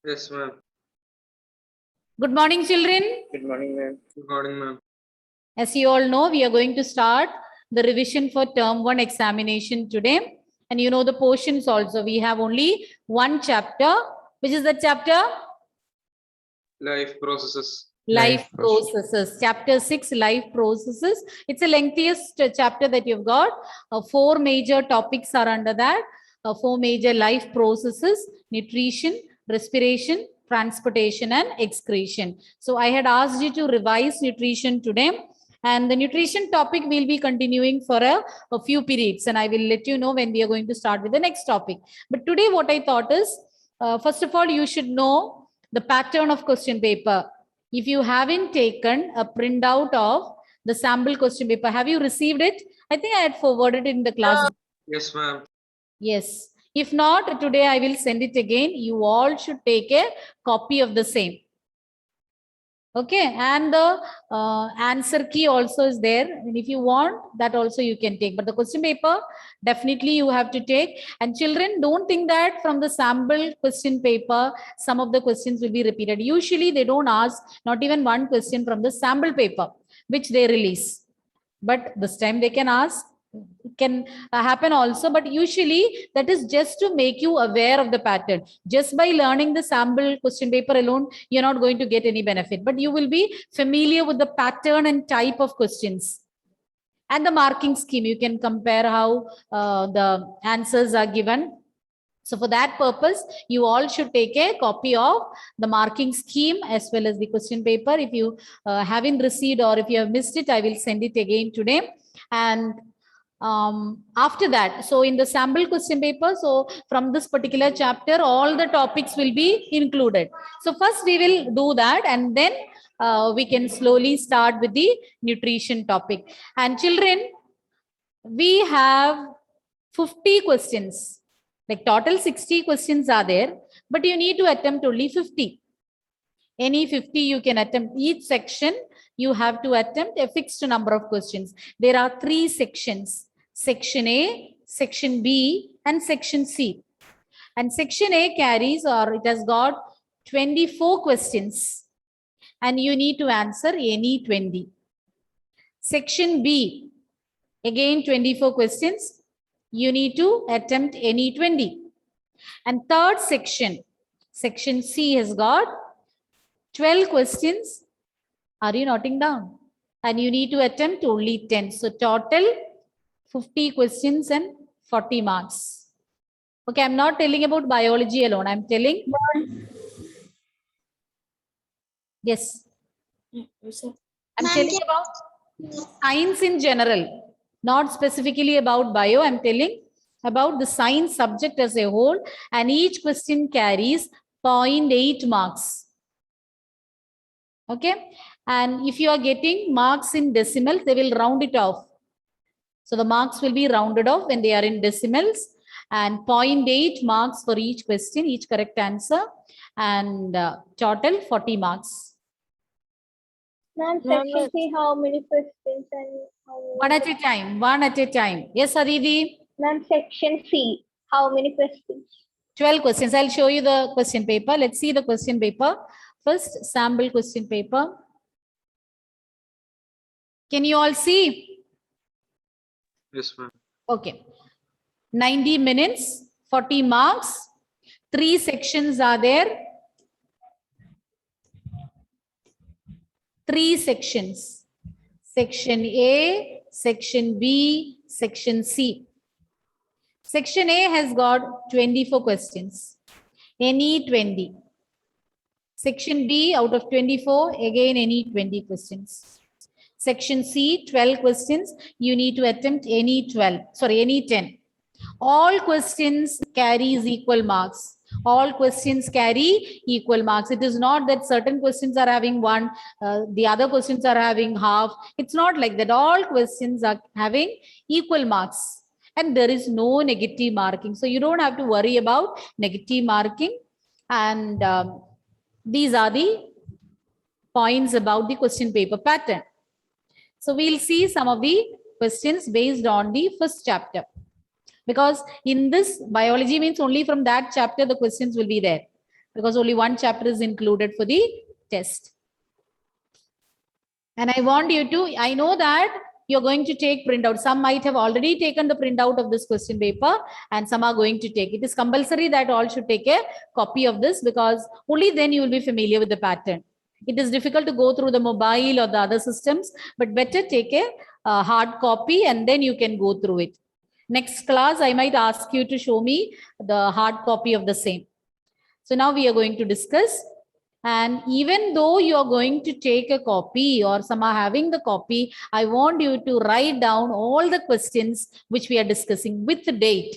Yes, ma'am. Good morning, children. Good morning, ma'am. Good morning, ma'am. As you all know, we are going to start the revision for term 1 examination today. And you know the portions also. We have only one chapter. Which is the chapter? Life processes. Life processes. Chapter 6, life processes. It's the lengthiest chapter that you've got. 4 major topics are under that. 4 major life processes: nutrition, respiration, transportation, and excretion. So I had asked you to revise nutrition today. And the nutrition topic will be continuing for a few periods. And I will let you know when we are going to start with the next topic. But today what I thought is, first of all, you should know the pattern of question paper. If you haven't taken a printout of the sample question paper, have you received it? I think I had forwarded it in the class. Yes, ma'am. Yes. If not, today I will send it again. You all should take a copy of the same. Okay, and the answer key also is there. And if you want, that also you can take. But the question paper, definitely you have to take. And children, don't think that from the sample question paper, some of the questions will be repeated. Usually they don't ask not even one question from the sample paper, which they release. But this time they can ask. It can happen also, but usually that is just to make you aware of the pattern. Just by learning the sample question paper alone, you're not going to get any benefit, but you will be familiar with the pattern and type of questions. And the marking scheme, you can compare how the answers are given. So for that purpose, you all should take a copy of the marking scheme as well as the question paper. If you haven't received or if you have missed it, I will send it again today. And after that, so in the sample question paper, so from this particular chapter, all the topics will be included. So first we will do that, and then we can slowly start with the nutrition topic. And children, we have 50 questions. Like total 60 questions are there, but you need to attempt only 50. Any 50 you can attempt. Each section you have to attempt a fixed number of questions. There are 3 sections: section A, section B, and section C. And section A carries, or it has got 24 questions, and you need to answer any 20. Section B, again 24 questions, you need to attempt any 20. And third section, section C, has got 12 questions. Are you noting down? And you need to attempt only 10. So total 50 questions and 40 marks. Okay, I'm not telling about biology alone. I'm telling. Yes. I'm telling about science in general, not specifically about bio. I'm telling about the science subject as a whole, and each question carries 0.8 marks. Okay, and if you are getting marks in decimals, they will round it off. So the marks will be rounded off when they are in decimals, and 0.8 marks for each question, each correct answer, and total 40 marks. Ma'am, section C, how many questions and how many? One at a time, one at a time. Yes, Aditi? Ma'am, section C, how many questions? 12 questions. I'll show you the question paper. Let's see the question paper. First, sample question paper. Can you all see? Yes, ma'am. Okay. 90 minutes, 40 marks. 3 sections are there. 3 sections. Section A, section B, section C. Section A has got 24 questions. Any 20. Section B, out of 24, again any 20 questions. Section C, 12 questions. You need to attempt any 12. Sorry, any 10. All questions carries equal marks. All questions carry equal marks. It is not that certain questions are having 1, the other questions are having half. It's not like that. All questions are having equal marks. And there is no negative marking. So you don't have to worry about negative marking. And these are the points about the question paper pattern. So we'll see some of the questions based on the first chapter. Because in this, biology means only from that chapter the questions will be there. because only one chapter is included for the test. And I want you to, I know that you're going to take printout. Some might have already taken the printout of this question paper and some are going to take. It is compulsory that all should take a copy of this because only then you will be familiar with the pattern. It is difficult to go through the mobile or the other systems, but better take a hard copy and then you can go through it. Next class, I might ask you to show me the hard copy of the same. So now we are going to discuss. And even though you are going to take a copy or some are having the copy, I want you to write down all the questions which we are discussing with the date.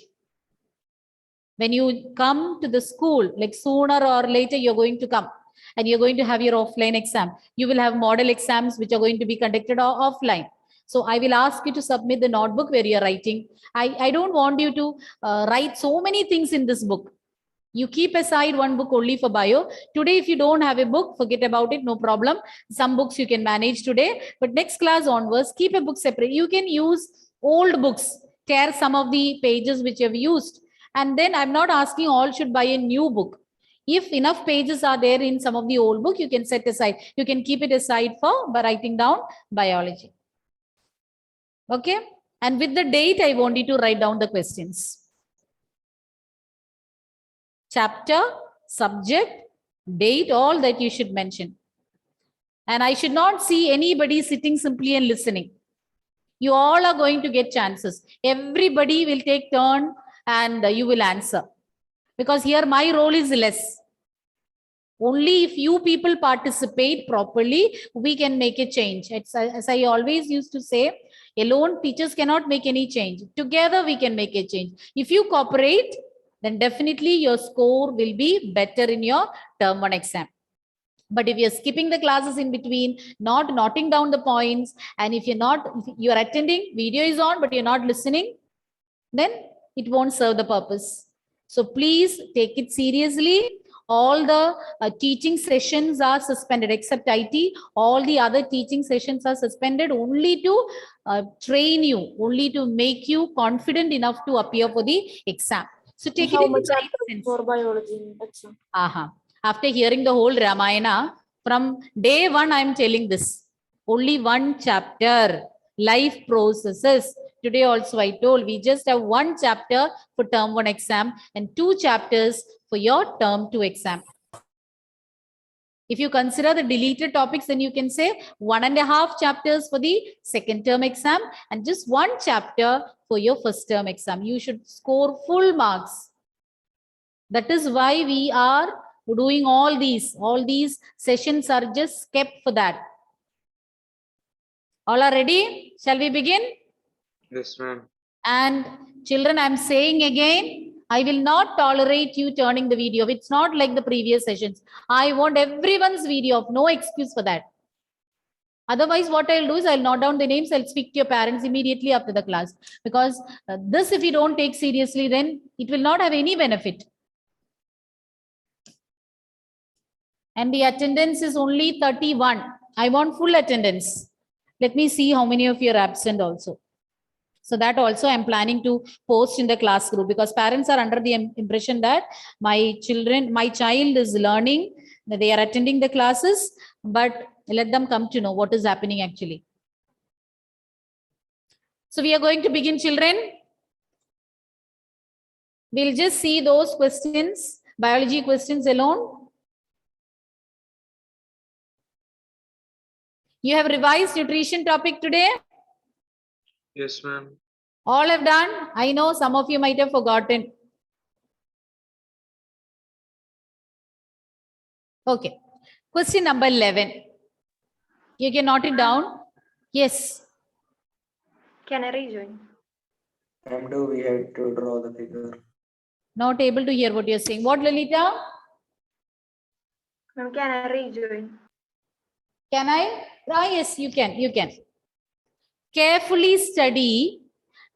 When you come to the school, like sooner or later, you're going to come and you're going to have your offline exam. You will have model exams which are going to be conducted offline. So I will ask you to submit the notebook where you're writing. I don't want you to write so many things in this book. You keep aside one book only for bio. Today, if you don't have a book, forget about it, no problem. Some books you can manage today, but next class onwards, keep a book separate. You can use old books, tear some of the pages which you have used. And then I'm not asking all should buy a new book. If enough pages are there in some of the old book, you can set aside. You can keep it aside for writing down biology. Okay. And with the date, I want you to write down the questions. Chapter, subject, date, all that you should mention. And I should not see anybody sitting simply and listening. You all are going to get chances. Everybody will take turn and you will answer. Because here my role is less. Only if you people participate properly, we can make a change. It's, as I always used to say, alone teachers cannot make any change. Together we can make a change. If you cooperate, then definitely your score will be better in your term 1 exam. But if you're skipping the classes in between, not noting down the points, and if you're attending, video is on, but you're not listening, then it won't serve the purpose. So please take it seriously. All the teaching sessions are suspended except IT. All the other teaching sessions are suspended only to train you, only to make you confident enough to appear for the exam. So take it in the right sense. For biology exam. After hearing the whole Ramayana, from day one, I'm telling this. Only one chapter, life processes. Today also I told, we just have one chapter for term 1 exam and 2 chapters for your term 2 exam. If you consider the deleted topics, then you can say 1.5 chapters for the second term exam and just 1 chapter for your first term exam. You should score full marks. That is why we are doing all these. All these sessions are just kept for that. All are ready? Shall we begin? Yes, ma'am. And children, I'm saying again, I will not tolerate you turning the video. It's not like the previous sessions. I want everyone's video off. No excuse for that. Otherwise, what I'll do is I'll note down the names. I'll speak to your parents immediately after the class. Because this, if you don't take seriously, then it will not have any benefit. And the attendance is only 31. I want full attendance. Let me see how many of you are absent also. So that also I'm planning to post in the class group because parents are under the impression that my child is learning, that they are attending the classes, but let them come to know what is happening actually. So we are going to begin, children. We'll just see those questions, biology questions alone. You have revised nutrition topic today? Yes, ma'am. All have done. I know some of you might have forgotten. Okay. Question number 11. You can note it down. Yes. Can I rejoin? We have to draw the figure. Not able to hear what you're saying. What, Lalita? Ma'am, can I rejoin? Can I? Yes, you can. You can. Carefully study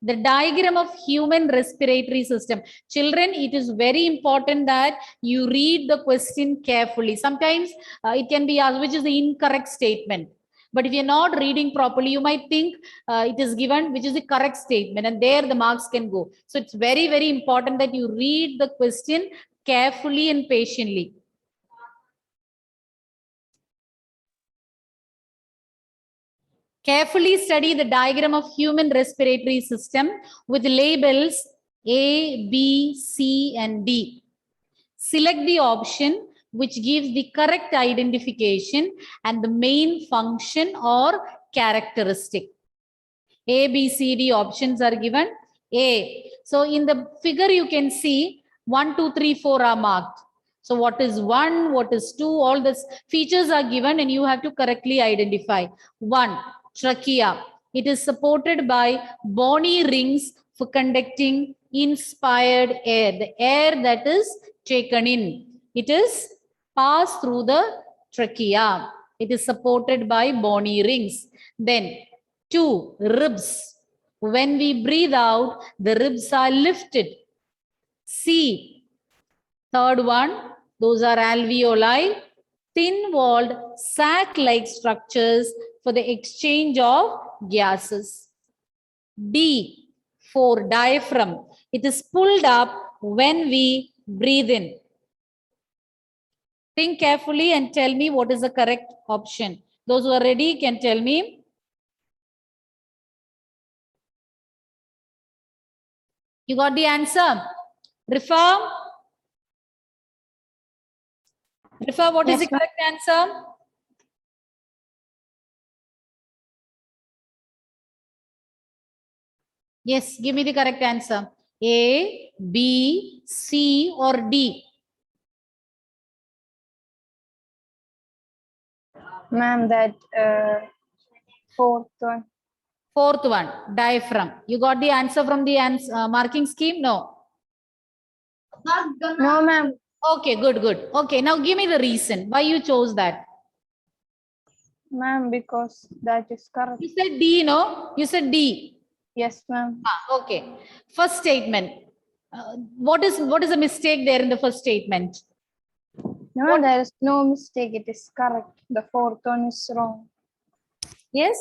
the diagram of human respiratory system. Children, it is very important that you read the question carefully. Sometimes it can be asked, which is the incorrect statement. But if you're not reading properly, you might think it is given, which is the correct statement, and there the marks can go. So it's very, very important that you read the question carefully and patiently. Carefully study the diagram of human respiratory system with labels A, B, C, and D. Select the option which gives the correct identification and the main function or characteristic. A, B, C, D options are given. A. So in the figure you can see 1, 2, 3, 4 are marked. So what is 1, what is 2, all these features are given and you have to correctly identify. 1, trachea. It is supported by bony rings for conducting inspired air. The air that is taken in. It is passed through the trachea. It is supported by bony rings. Then 2, ribs. When we breathe out, the ribs are lifted. C, third one, those are alveoli, thin-walled sac-like structures for the exchange of gases. D, 4, diaphragm. It is pulled up when we breathe in. Think carefully and tell me what is the correct option. Those who are ready can tell me. You got the answer? Rifa? Rifa, what is the correct answer? Yes, give me the correct answer. A, B, C, or D? Ma'am, that fourth one. Fourth one, diaphragm. You got the answer from the marking scheme? No. No, ma'am. Okay, good, good. Okay, now give me the reason why you chose that. Ma'am, because that is correct. You said D, no? You said D. Yes, ma'am. Okay. First statement. What is a mistake there in the first statement? No, there is no mistake. It is correct. The fourth one is wrong. Yes?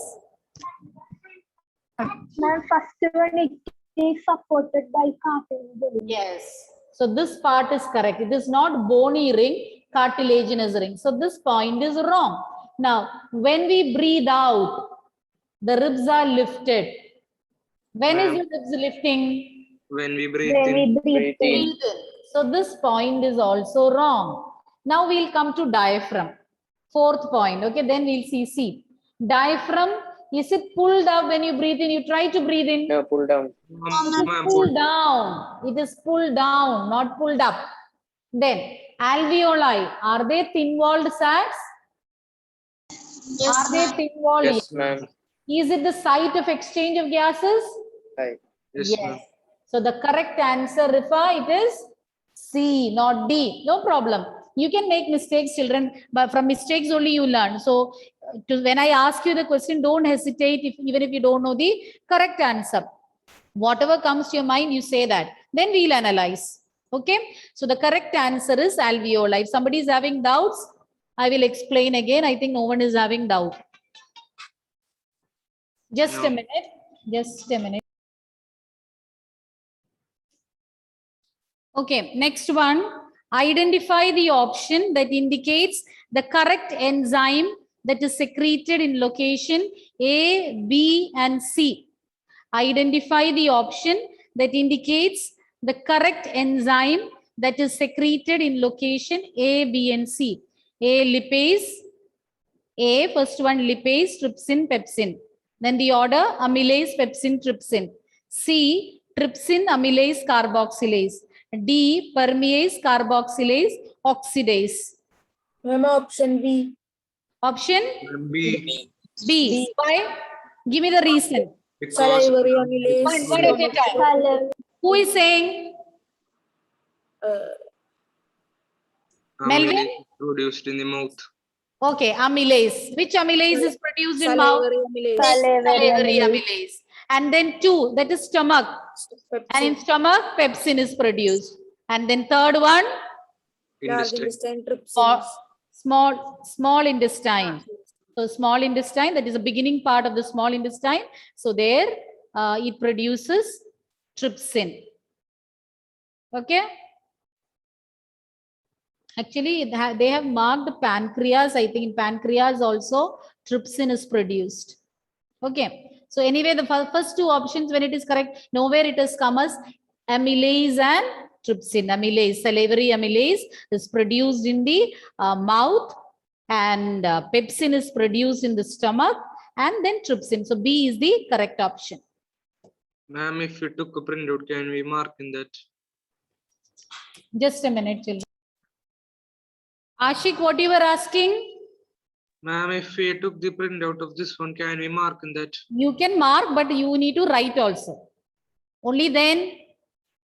Ma'am, first one it is supported by cartilage. Yes. So this part is correct. It is not bony ring, cartilaginous ring. So this point is wrong. Now, when we breathe out, the ribs are lifted. When is the ribs lifting? When we breathe When in. we breathe in. Breathe in. So this point is also wrong. Now we'll come to diaphragm. Fourth point. Okay, then we'll see C. Diaphragm, is it pulled up when you breathe in? You try to breathe in. No, pull down. Ma'am, Pull down. It is pulled down, not pulled up. Then alveoli, are they thin-walled sacs? Yes, Are they thin-walled? Yes, ma'am. Is it the site of exchange of gases? Right. Yes, ma'am. So the correct answer, Rifa, it is C, not D. No problem. You can make mistakes, children, but from mistakes only you learn. So when I ask you the question, don't hesitate even if you don't know the correct answer. Whatever comes to your mind, you say that. Then we'll analyze. Okay. So the correct answer is alveoli. If somebody is having doubts, I will explain again. I think no one is having doubt. Just a minute. Just a minute. Okay, next one. Identify the option that indicates the correct enzyme that is secreted in location A, B, and C. Identify the option that indicates the correct enzyme that is secreted in location A, B, and C. A, lipase. A, first one, lipase, trypsin, pepsin. Then the order, amylase, pepsin, trypsin. C, trypsin, amylase, carboxylase. D, permease, carboxylase, oxidase. Ma'am, option B. Option B. B. Why? Give me the reason. Because Salivary amylase. One at a time. Who is saying? Melvin? amylase is produced in the mouth. Okay, amylase. Which amylase is produced in mouth? Salivary amylase. Salivary amylase. And then 2, that is stomach. And in stomach, pepsin is produced. And then third one, Large Intestine. intestine or trypsin. small intestine. So small intestine, that is the beginning part of the small intestine. So there it produces trypsin. Okay. Actually, they have marked the pancreas. I think in pancreas also trypsin is produced. Okay. So anyway, the first two options, when it is correct, nowhere it has come as amylase and trypsin. Amylase, salivary amylase is produced in the mouth, and pepsin is produced in the stomach, and then trypsin. So B is the correct option. Ma'am, if you took a printout, can we mark in that? Just a minute, children. Ashik, what you were asking? Ma'am, if we took the printout of this one, can we mark in that? You can mark, but you need to write also. Only then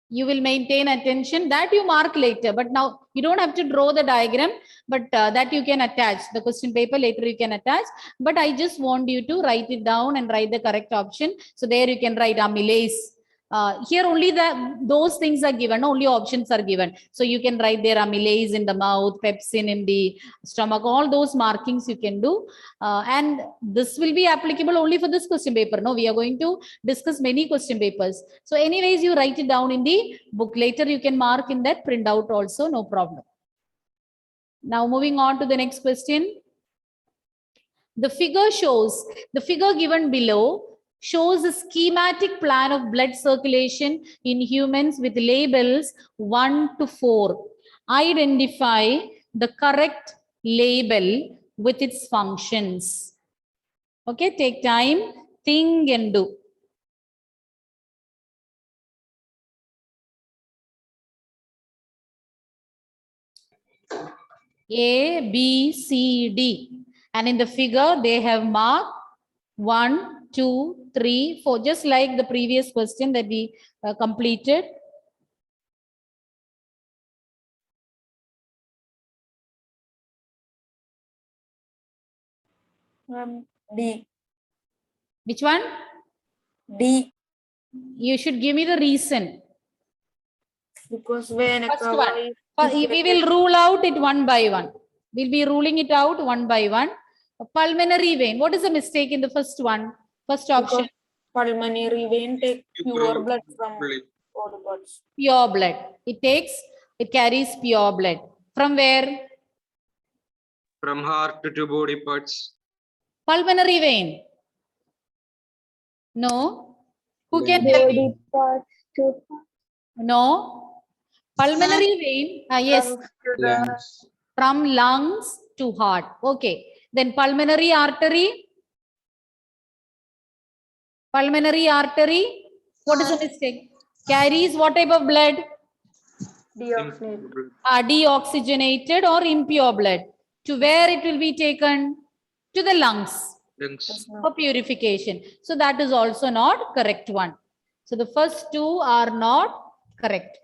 you will maintain attention. That you mark later, but now you don't have to draw the diagram, but that you can attach. The question paper later you can attach, but I just want you to write it down and write the correct option. So there you can write amylase. Here only those things are given, only options are given. So you can write there amylase in the mouth, pepsin in the stomach, all those markings you can do. And this will be applicable only for this question paper. No, we are going to discuss many question papers. So anyways, you write it down in the book. Later you can mark in that printout also, no problem. Now moving on to the next question. The figure given below shows a schematic plan of blood circulation in humans with labels 1 to 4. Identify the correct label with its functions. Okay, take time, think and do. A, B, C, D. And in the figure, they have marked 1, 2, 3, 4, just like the previous question that we completed. D. Which one? D. You should give me the reason. Because when a First cover one. is We will rule out it one by one. We'll be ruling it out one by one. A pulmonary vein. What is the mistake in the first one? First option. pulmonary vein take pure blood from Blood. all parts. Pure blood. It carries pure blood. From where? From heart to body parts. Pulmonary vein. No. Who can tell me? Body parts to No. Pulmonary vein. Yes. Lungs. From lungs to heart. Okay. Then pulmonary artery. Pulmonary artery. What is the mistake? Carries what type of blood? Deoxygenated. Deoxygenated or impure blood. To where it will be taken? To the lungs Lungs. for purification. So that is also not correct one. So the first two are not correct.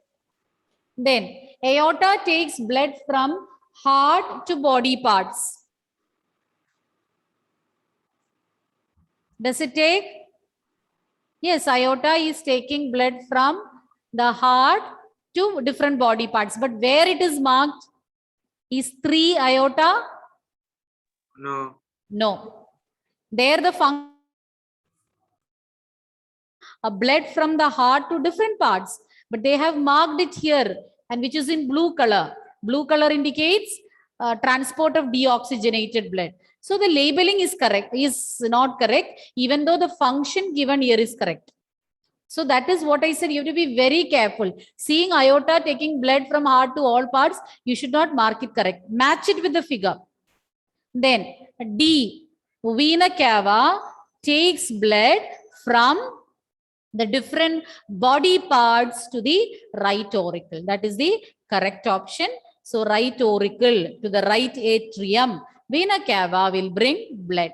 Then aorta takes blood from heart to body parts. Does it take? Yes, aorta is taking blood from the heart to different body parts. But where it is marked is 3 aorta? No. No. There the function blood from the heart to different parts. But they have marked it here, and which is in blue color. Blue color indicates transport of deoxygenated blood. So the labeling is correct, is not correct, even though the function given here is correct. So that is what I said. You have to be very careful. Seeing aorta taking blood from heart to all parts, you should not mark it correct. Match it with the figure. Then D, vena cava takes blood from the different body parts to the right auricle. That is the correct option. So right auricle to the right atrium, vena cava will bring blood.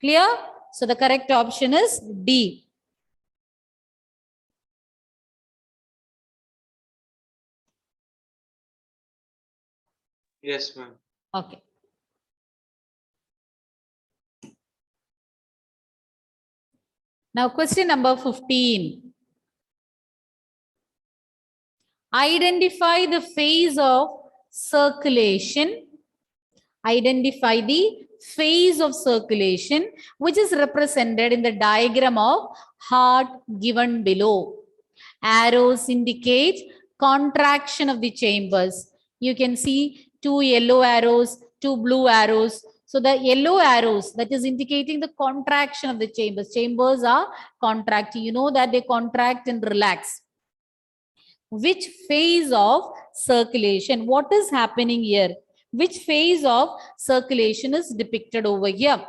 Clear? So the correct option is D. Yes, ma'am. Okay. Now question number 15. Identify the phase of circulation. Identify the phase of circulation which is represented in the diagram of heart given below. Arrows indicate contraction of the chambers. You can see 2 yellow arrows, 2 blue arrows. So the yellow arrows, that is indicating the contraction of the chambers. Chambers are contracting. You know that they contract and relax. Which phase of circulation? What is happening here? Which phase of circulation is depicted over here?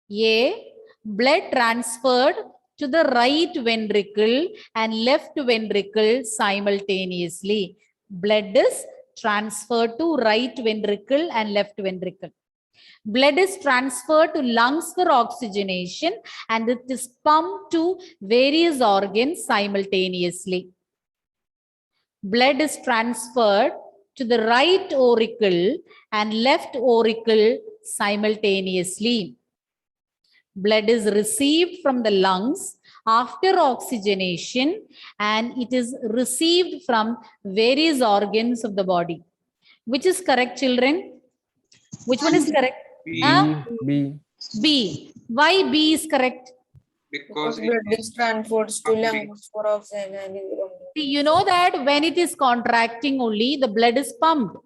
A, blood transferred to the right ventricle and left ventricle simultaneously. Blood is transferred to right ventricle and left ventricle. Blood is transferred to lungs for oxygenation and it is pumped to various organs simultaneously. Blood is transferred to the right auricle and left auricle simultaneously. Blood is received from the lungs after oxygenation and it is received from various organs of the body. Which is correct, children? Which one is correct? B. B. B. Why B is correct? Because Because it blood is transferred to pumping. lungs for oxygen and See, you know that when it is contracting only, the blood is pumped.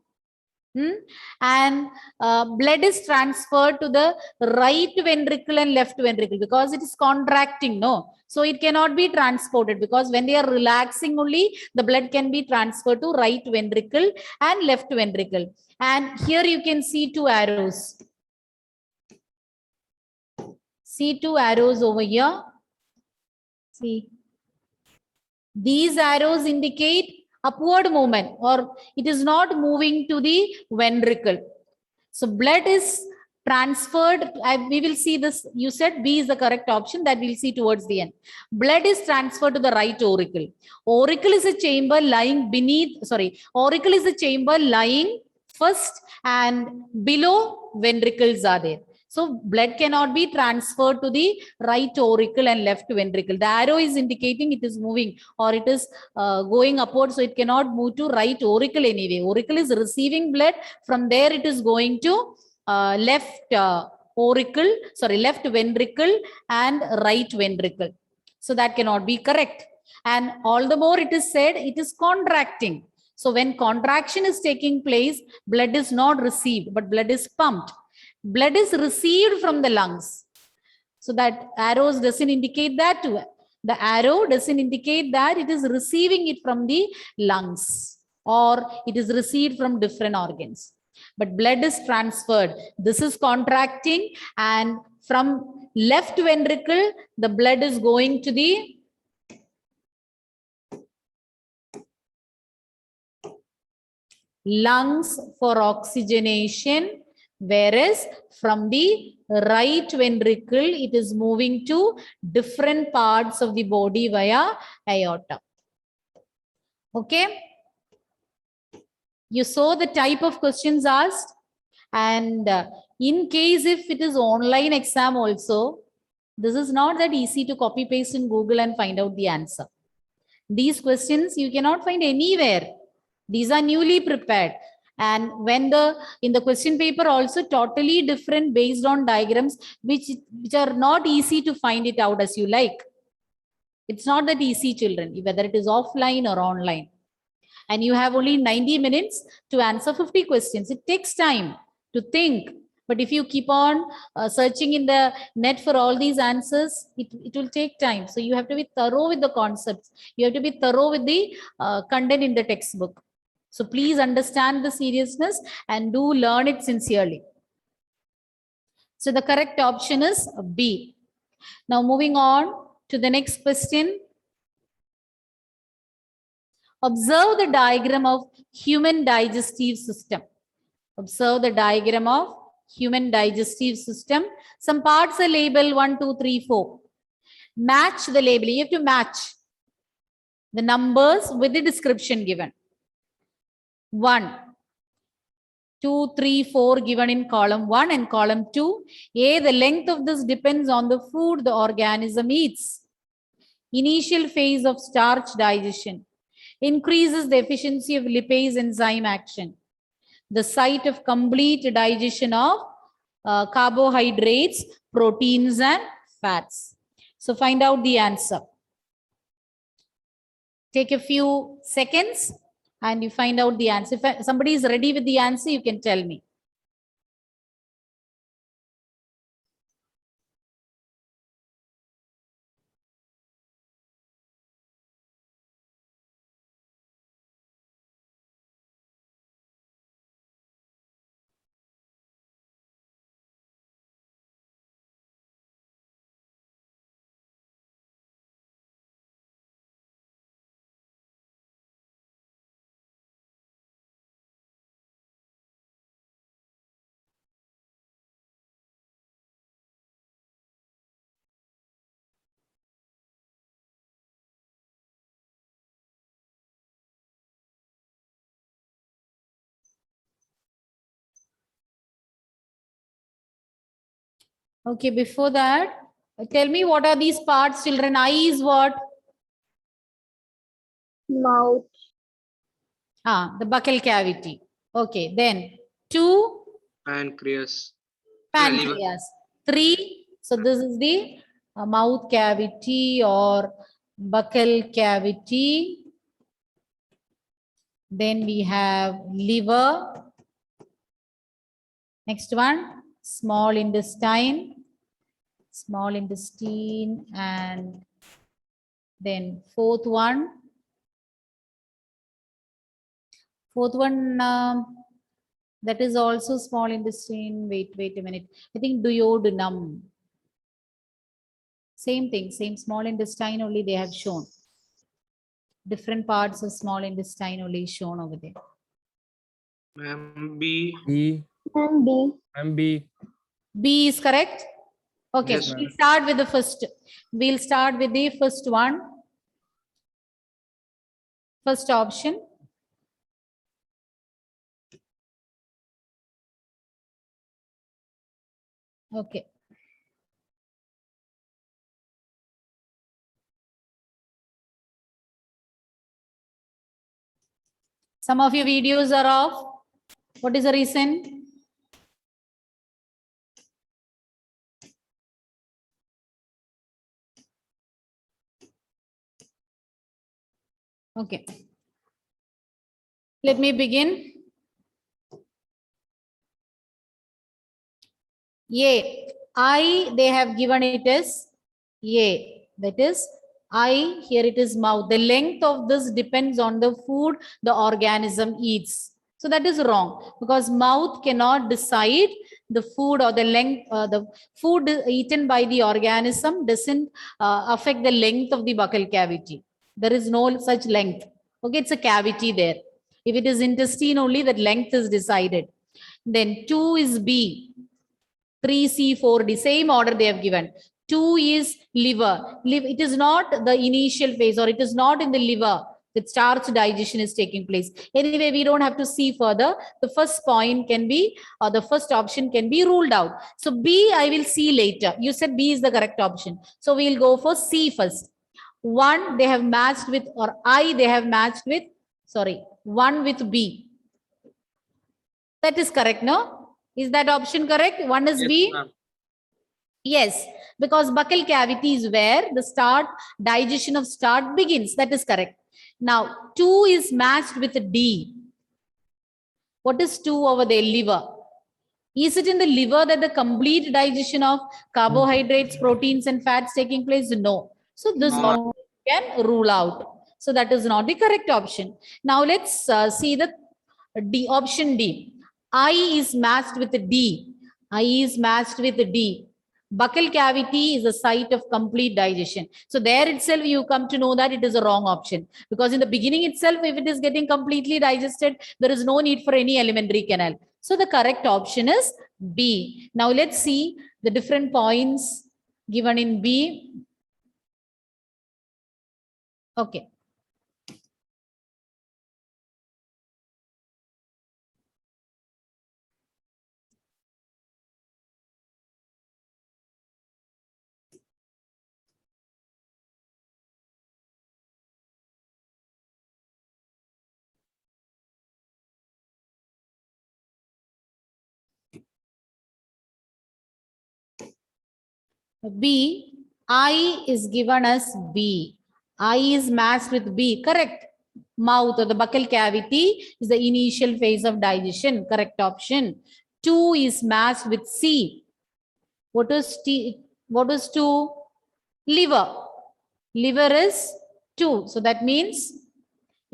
And blood is transferred to the right ventricle and left ventricle because it is contracting, no? So it cannot be transported because when they are relaxing only, the blood can be transferred to right ventricle and left ventricle. And here you can see two arrows. See two arrows over here. See. These arrows indicate upward movement or it is not moving to the ventricle. So blood is transferred. We will see this. You said B is the correct option, that we'll see towards the end. Blood is transferred to the right auricle. Auricle is a chamber lying beneath, auricle is a chamber lying first and below ventricles are there. So blood cannot be transferred to the right auricle and left ventricle. The arrow is indicating it is moving or it is going upward. So it cannot move to right auricle anyway. Auricle is receiving blood. From there it is going to left ventricle and right ventricle. So that cannot be correct. And all the more it is said it is contracting. So when contraction is taking place, blood is not received, but blood is pumped. Blood is received from the lungs. So that arrows doesn't indicate that too. The arrow doesn't indicate that it is receiving it from the lungs or it is received from different organs. But blood is transferred. This is contracting and from left ventricle, the blood is going to the lungs for oxygenation. Whereas from the right ventricle, it is moving to different parts of the body via aorta. Okay. You saw the type of questions asked. And in case if it is online exam also, this is not that easy to copy paste in Google and find out the answer. These questions you cannot find anywhere. These are newly prepared. And when in the question paper also totally different based on diagrams, which are not easy to find it out as you like. It's not that easy, children, whether it is offline or online. And you have only 90 minutes to answer 50 questions. It takes time to think. But if you keep on searching in the net for all these answers, it will take time. So you have to be thorough with the concepts. You have to be thorough with the content in the textbook. So please understand the seriousness and do learn it sincerely. So the correct option is B. Now moving on to the next question. Observe the diagram of human digestive system. Observe the diagram of human digestive system. Some parts are labeled 1, 2, 3, 4. Match the label. You have to match the numbers with the description given. 1, 2, 3, 4 given in column 1 and column 2. A, the length of this depends on the food the organism eats. Initial phase of starch digestion. Increases the efficiency of lipase enzyme action. The site of complete digestion of carbohydrates, proteins and fats. So find out the answer. Take a few seconds and you find out the answer. If somebody is ready with the answer, you can tell me. Okay, before that, tell me what are these parts, children? Eye is what? Mouth. The buccal cavity. Okay, then 2, Pancreas. pancreas. 3, so this is the mouth cavity or buccal cavity. Then we have liver. Next one, small intestine. Small intestine, and then fourth one. That is also small intestine. Wait a minute. I think duodenum. Same thing, same small intestine only they have shown. Different parts of small intestine only shown over there. Ma'am, B. B. And B. Ma'am, B. B is correct. Okay, Yes, we'll ma'am. start with the first. We'll start with the first one. First option. Okay. Some of your videos are off. What is the reason? Okay. Let me begin. A. I, they have given it as A. That is I, here it is mouth. The length of this depends on the food the organism eats. So that is wrong because mouth cannot decide the food or the length, the food eaten by the organism doesn't affect the length of the buccal cavity. There is no such length. Okay, it's a cavity there. If it is intestine only, that length is decided. Then 2 is B. 3C4D, same order they have given. 2 is liver. It is not the initial phase or it is not in the liver that starch digestion is taking place. Anyway, we don't have to see further. The first point can be, or the first option can be ruled out. So B, I will see later. You said B is the correct option. So we'll go for C first. 1 they have matched with, or I they have matched with, 1 with B. That is correct, no? Is that option correct? 1 is yes, B? ma'am. Yes, because buccal cavity is where the digestion of starch begins. That is correct. Now, 2 is matched with D. What is 2 over there? Liver. Is it in the liver that the complete digestion of carbohydrates, proteins, and fats taking place? No. So this option can rule out. So that is not the correct option. Now let's see the D, option D. I is matched with D. I is matched with D. Buccal cavity is a site of complete digestion. So there itself you come to know that it is a wrong option. Because in the beginning itself, if it is getting completely digested, there is no need for any alimentary canal. So the correct option is B. Now let's see the different points given in B. Okay. B, I is given as B. I is matched with B, correct. Mouth or the buccal cavity is the initial phase of digestion, correct option. 2 is matched with C. What is T? What is 2? Liver. Liver is 2. So that means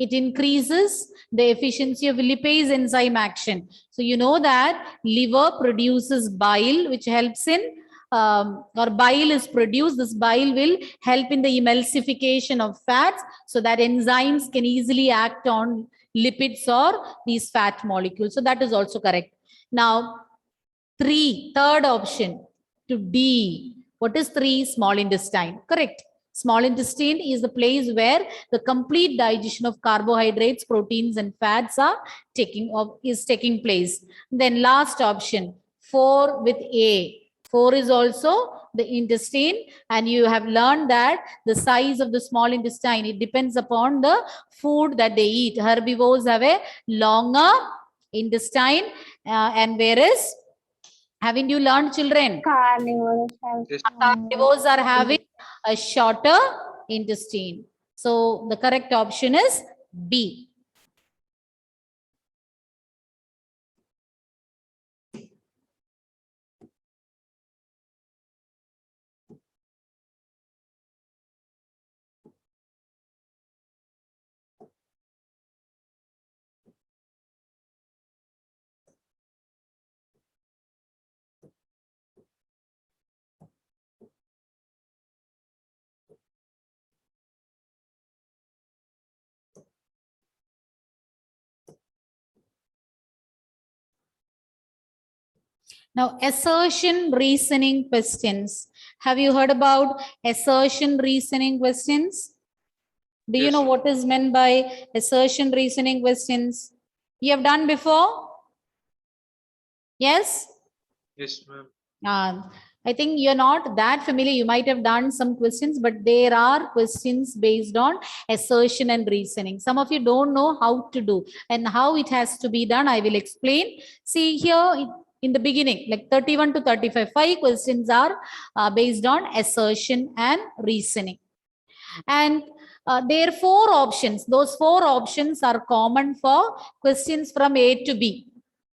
it increases the efficiency of lipase enzyme action. So you know that liver produces bile, which helps in or bile is produced. This bile will help in the emulsification of fats so that enzymes can easily act on lipids or these fat molecules. So that is also correct. Now, third option to D. What is 3? Small intestine. Correct. Small intestine is the place where the complete digestion of carbohydrates, proteins, and fats is taking place. Then last option, 4 with A. 4 is also the intestine, and you have learned that the size of the small intestine, it depends upon the food that they eat. Herbivores have a longer intestine, and whereas, haven't you learned, children? Carnivores have Yes. Carnivores are having a shorter intestine. So the correct option is B. Now, assertion reasoning questions. Have you heard about assertion reasoning questions? Do you Yes. know what is meant by assertion reasoning questions? You have done before? Yes? Yes, ma'am. I think you're not that familiar. You might have done some questions, but there are questions based on assertion and reasoning. Some of you don't know how to do and how it has to be done. I will explain. See here in the beginning, like 31 to 35, 5 questions are based on assertion and reasoning. And there are 4 options. Those 4 options are common for questions from A to B.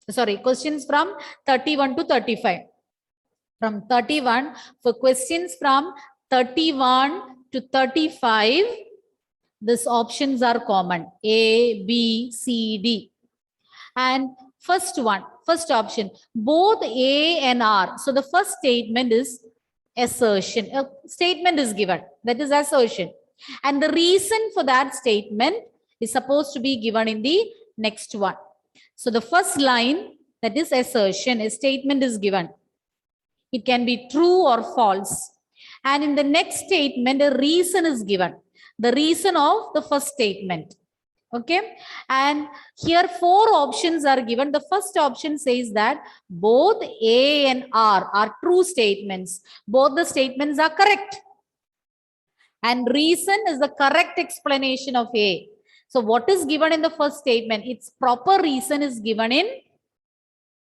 Sorry, questions from 31 to 35. From 31, for questions from 31 to 35, these options are common: A, B, C, D. And first option, both A and R. So the first statement is assertion. A statement is given, that is assertion. And the reason for that statement is supposed to be given in the next one. So the first line, that is assertion, a statement is given. It can be true or false. And in the next statement, a reason is given. The reason of the first statement. Okay. And here 4 options are given. The first option says that both A and R are true statements. Both the statements are correct. And reason is the correct explanation of A. So what is given in the first statement? Its proper reason is given in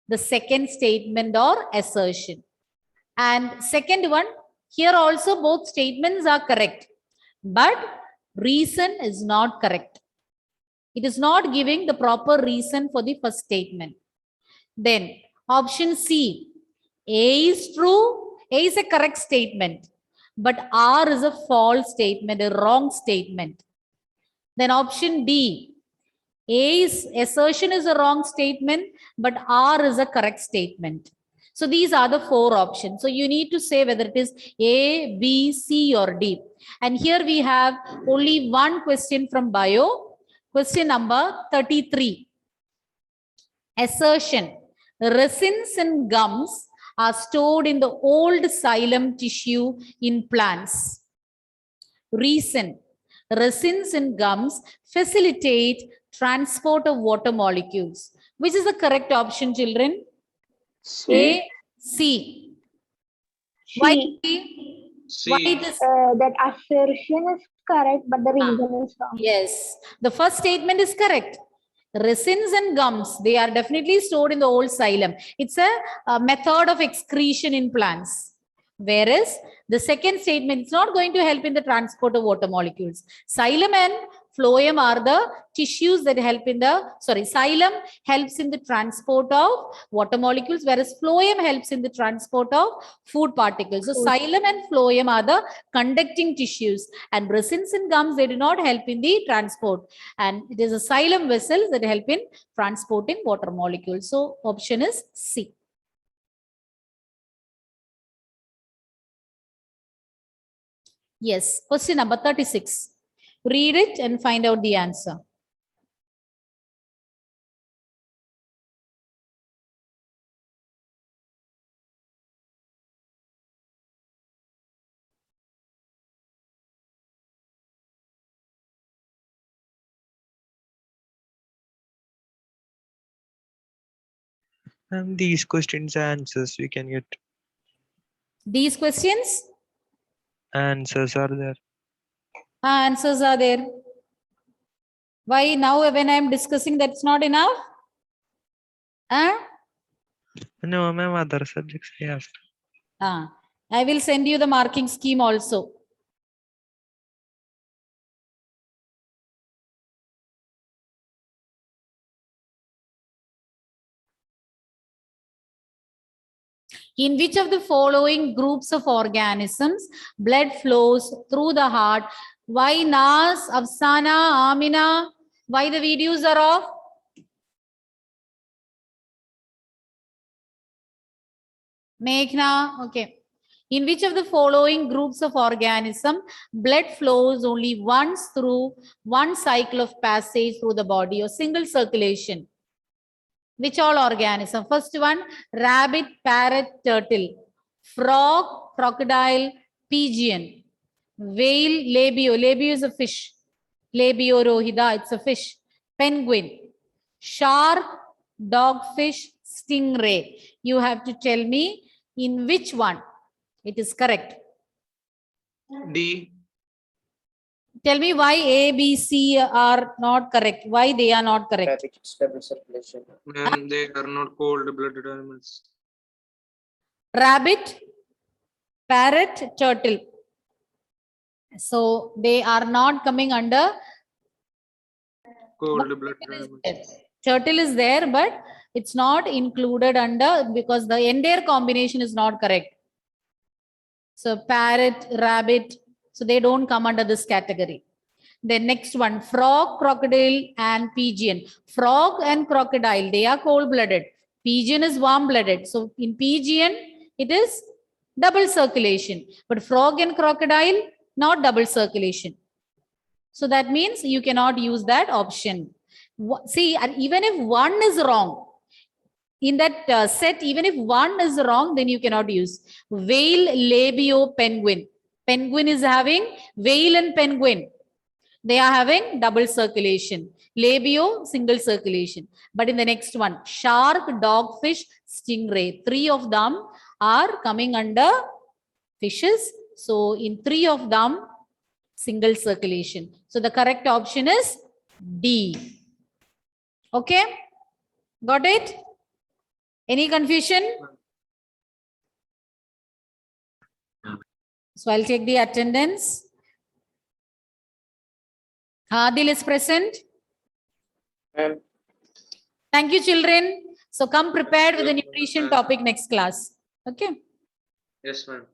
the second statement or assertion. And second one, here also both statements are correct, but reason is not correct. It is not giving the proper reason for the first statement. Then option C, A is true, A is a correct statement, but R is a false statement, a wrong statement. Then option D, A's assertion is a wrong statement, but R is a correct statement. So these are the 4 options. So you need to say whether it is A, B, C, or D. And here we have only one question from bio. Question number 33. Assertion. Resins and gums are stored in the old xylem tissue in plants. Reason. Resins and gums facilitate transport of water molecules. Which is the correct option, children? A, C. Why C? C. Why it is? That assertion is correct, but the reason is wrong. Yes, the first statement is correct. Resins and gums, they are definitely stored in the old xylem. It's a method of excretion in plants. Whereas the second statement is not going to help in the transport of water molecules. Xylem and phloem are the tissues that help in the, xylem helps in the transport of water molecules, whereas phloem helps in the transport of food particles. So xylem and phloem are the conducting tissues, and resins and gums, they do not help in the transport. And it is a xylem vessels that help in transporting water molecules. So option is C. Yes, question number 36. Read it and find out the answer. And these questions answers we can get. These questions? Answers are there. Answers are there. Why now when I am discussing that's not enough? Huh? No, ma'am, other subjects I asked. I will send you the marking scheme also. In which of the following groups of organisms blood flows through the heart? Why Nas, Afsana, Amina? Why the videos are off? Meghna, okay. In which of the following groups of organism blood flows only once through one cycle of passage through the body or single circulation? Which all organism? First one, rabbit, parrot, turtle, frog, crocodile, pigeon, whale, labio. Labio is a fish. Labio rohida, it's a fish. Penguin, shark, dogfish, stingray. You have to tell me in which one it is correct. D. Tell me why A, B, C are not correct. Why they are not correct? Double circulation. Ma'am, they are not cold-blooded animals. Rabbit, parrot, turtle. So they are not coming under. Cold-blooded animals. Turtle is there, but it's not included under because the entire combination is not correct. So parrot, rabbit, so they don't come under this category. The next one, frog, crocodile, and pigeon. Frog and crocodile, they are cold-blooded. Pigeon is warm-blooded. So in pigeon, it is double circulation. But frog and crocodile, not double circulation. So that means you cannot use that option. See, and even if one is wrong, in that set, even if one is wrong, then you cannot use. Whale, labio, penguin. Penguin is having whale and penguin. They are having double circulation. Labio, single circulation. But in the next one, shark, dogfish, stingray. 3 of them are coming under fishes. So in 3 of them, single circulation. So the correct option is D. Okay? Got it? Any confusion? So I'll take the attendance. Adil is present. Ma'am. Thank you, children. So come prepared with the nutrition topic next class. Okay. Yes, ma'am.